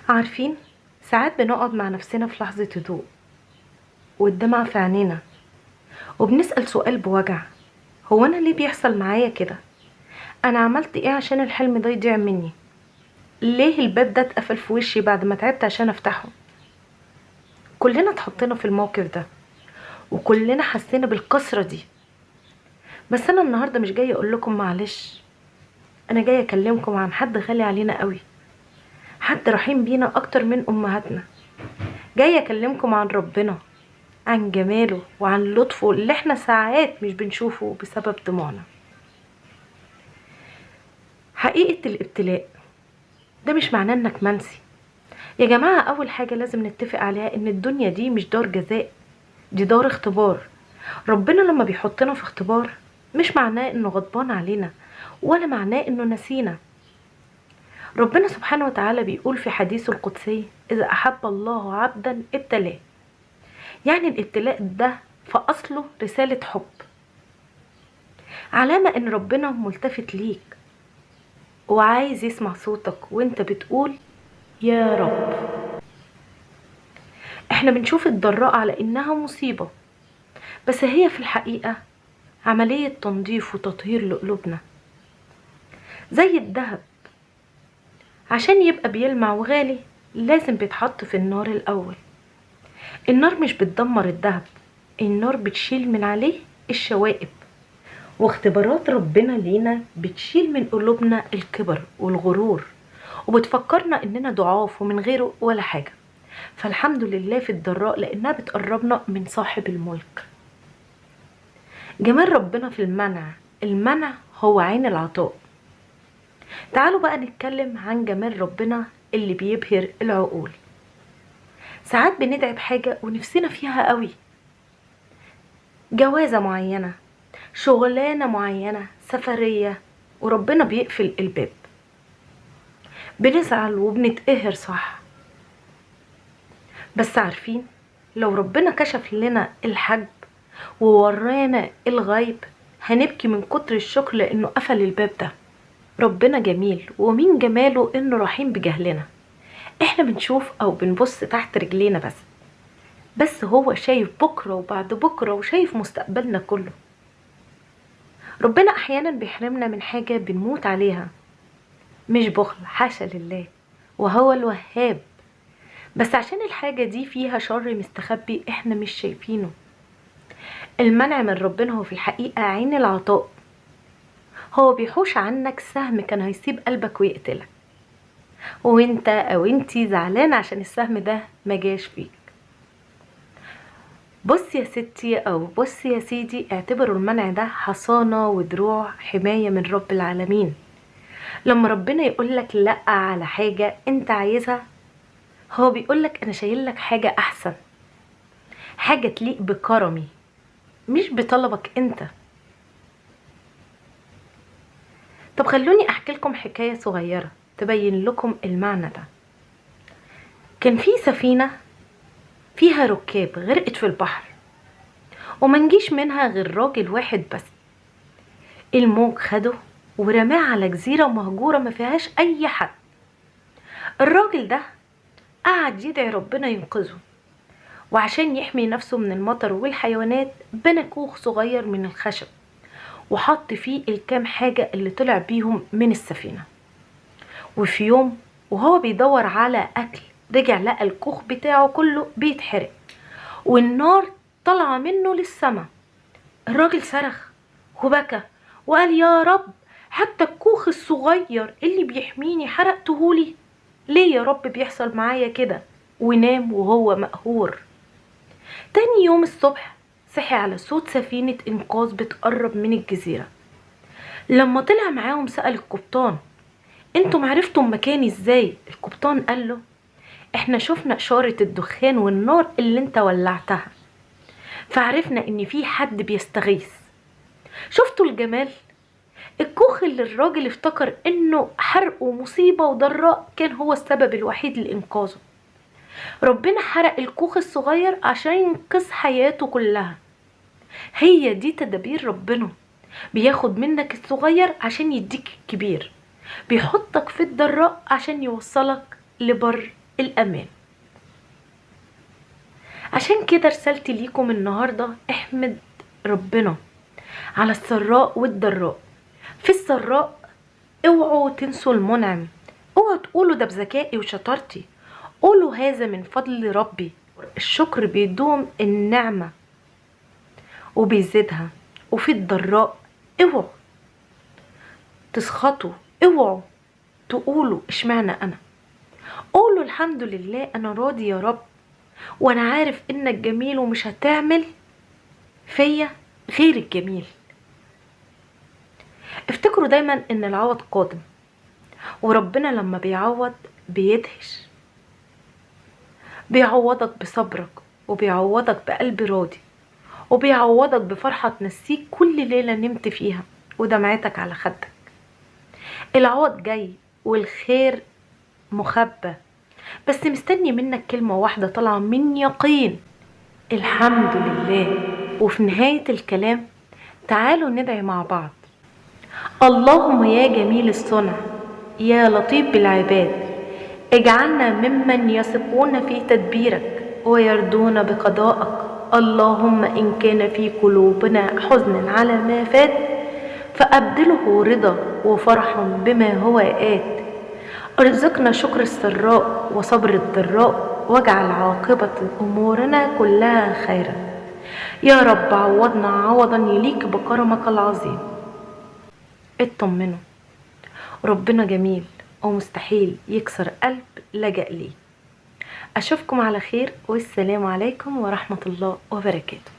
عارفين، ساعات بنقعد مع نفسنا في لحظة هدوء والدمعة في عينينا وبنسأل سؤال بوجع: هو أنا ليه بيحصل معايا كده؟ أنا عملت إيه عشان الحلم ده يضيع مني؟ ليه الباب ده اتقفل في وشي بعد ما تعبت عشان أفتحه؟ كلنا اتحطينا في الموقف ده وكلنا حسينا بالكسرة دي. بس أنا النهاردة مش جاية أقول لكم معلش، أنا جاية أكلمكم عن حد غالي علينا قوي، حد رحيم بينا أكتر من أمهاتنا. جاية أكلمكم عن ربنا، عن جماله وعن لطفه اللي احنا ساعات مش بنشوفه بسبب دموعنا. حقيقة الابتلاء ده مش معناه انك منسي يا جماعة. اول حاجة لازم نتفق عليها ان الدنيا دي مش دار جزاء، دي دار اختبار. ربنا لما بيحطنا في اختبار مش معناه انه غضبان علينا ولا معناه انه نسينا. ربنا سبحانه وتعالى بيقول في حديثه القدسي: اذا احب الله عبدا ابتلاه. يعني الابتلاء ده في اصله رسالة حب، علامة ان ربنا ملتفت ليك وعايز يسمع صوتك وانت بتقول يا رب. احنا بنشوف الضراء على انها مصيبة، بس هي في الحقيقة عملية تنظيف وتطهير لقلوبنا. زي الذهب عشان يبقى بيلمع وغالي لازم بيتحط في النار الاول. النار مش بتدمر الذهب، النار بتشيل من عليه الشوائب. واختبارات ربنا لينا بتشيل من قلوبنا الكبر والغرور وبتفكرنا اننا ضعاف ومن غيره ولا حاجة. فالحمد لله في الضراء لانها بتقربنا من صاحب الملك. جمال ربنا في المنع، المنع هو عين العطاء. تعالوا بقى نتكلم عن جمال ربنا اللي بيبهر العقول. ساعات بندعي بحاجة ونفسنا فيها قوي، جوازة معينة، شغلانة معينة، سفرية، وربنا بيقفل الباب. بنزعل وبنتقهر، صح؟ بس عارفين، لو ربنا كشف لنا الحجب وورانا الغيب هنبكي من كتر الشكر لانه قفل الباب ده. ربنا جميل، ومين جماله انه رحيم بجهلنا. احنا بنشوف او بنبص تحت رجلينا بس هو شايف بكرة وبعد بكرة وشايف مستقبلنا كله. ربنا احيانا بيحرمنا من حاجة بنموت عليها، مش بخل، حاشا لله، وهو الوهاب، بس عشان الحاجة دي فيها شر مستخبي احنا مش شايفينه. المنع من ربنا هو في الحقيقة عين العطاء. هو بيحوش عنك سهم كان هيسيب قلبك ويقتلك، وانت او انتي زعلان عشان السهم ده ما جاش فيك. بص يا ستي او بص يا سيدي، اعتبروا المنع ده حصانة ودروع حماية من رب العالمين. لما ربنا يقولك لأ على حاجة انت عايزها، هو بيقولك انا شايلك حاجة احسن، حاجة تليق بكرمي مش بطلبك انت. طب خلوني احكي لكم حكاية صغيرة تبين لكم المعنى ده. كان في سفينة فيها ركاب غرقت في البحر ومنجيش منها غير راجل واحد بس. الموج خده ورماه على جزيرة مهجورة ما فيهاش اي حد. الراجل ده قعد يدعي ربنا ينقذه، وعشان يحمي نفسه من المطر والحيوانات بنى كوخ صغير من الخشب وحط فيه الكام حاجة اللي طلع بيهم من السفينة. وفي يوم وهو بيدور على أكل رجع لقى الكوخ بتاعه كله بيتحرق والنار طالعة منه للسما. الراجل صرخ وبكى وقال: يا رب، حتى الكوخ الصغير اللي بيحميني حرقتهولي، ليه يا رب بيحصل معايا كده؟ ونام وهو مقهور. تاني يوم الصبح صحي على صوت سفينة إنقاذ بتقرب من الجزيرة. لما طلع معاهم سأل القبطان: انتم عرفتم مكاني ازاي؟ القبطان قال له: احنا شفنا اشارة الدخان والنار اللي انت ولعتها، فعرفنا ان في حد بيستغيث. شفتوا الجمال؟ الكوخ اللي الراجل افتكر انه حرق ومصيبة وضراء كان هو السبب الوحيد لإنقاذه. ربنا حرق الكوخ الصغير عشان ينقذ حياته كلها. هي دي تدابير ربنا، بياخد منك الصغير عشان يديك الكبير، بيحطك في الضراء عشان يوصلك لبر الأمان. عشان كده رسالتي ليكم النهاردة: احمد ربنا على السراء والضراء. في السراء اوعوا تنسوا المنعم، اوعوا تقولوا ده بذكائي وشطارتي، قولوا هذا من فضل ربي. الشكر بيدوم النعمة وبيزيدها. وفي الضراء اوعوا تسخطوا، اوعوا تقولوا اشمعنى انا، قولوا الحمد لله، انا راضي يا رب، وانا عارف انك جميل ومش هتعمل فيا غير الجميل. افتكروا دايما ان العوض قادم، وربنا لما بيعوض بيدهش، بيعوضك بصبرك، وبيعوضك بقلب راضي، وبيعوضك بفرحة تنسيك كل ليلة نمت فيها ودمعتك على خدك. العوض جاي والخير مخبى، بس مستني منك كلمة واحدة طالعة من يقين: الحمد لله. وفي نهاية الكلام تعالوا ندعي مع بعض: اللهم يا جميل الصنع، يا لطيف بالعباد، اجعلنا ممن يثقون في تدبيرك ويرضون بقضائك. اللهم إن كان في قلوبنا حزن على ما فات فأبدله رضا وفرح بما هو آت. ارزقنا شكر السراء وصبر الضراء، واجعل عاقبة أمورنا كلها خيرا. يا رب عوضنا عوضا يليك بكرمك العظيم. اطمنوا، ربنا جميل ومستحيل يكسر قلب لجأ ليه. أشوفكم على خير، والسلام عليكم ورحمة الله وبركاته.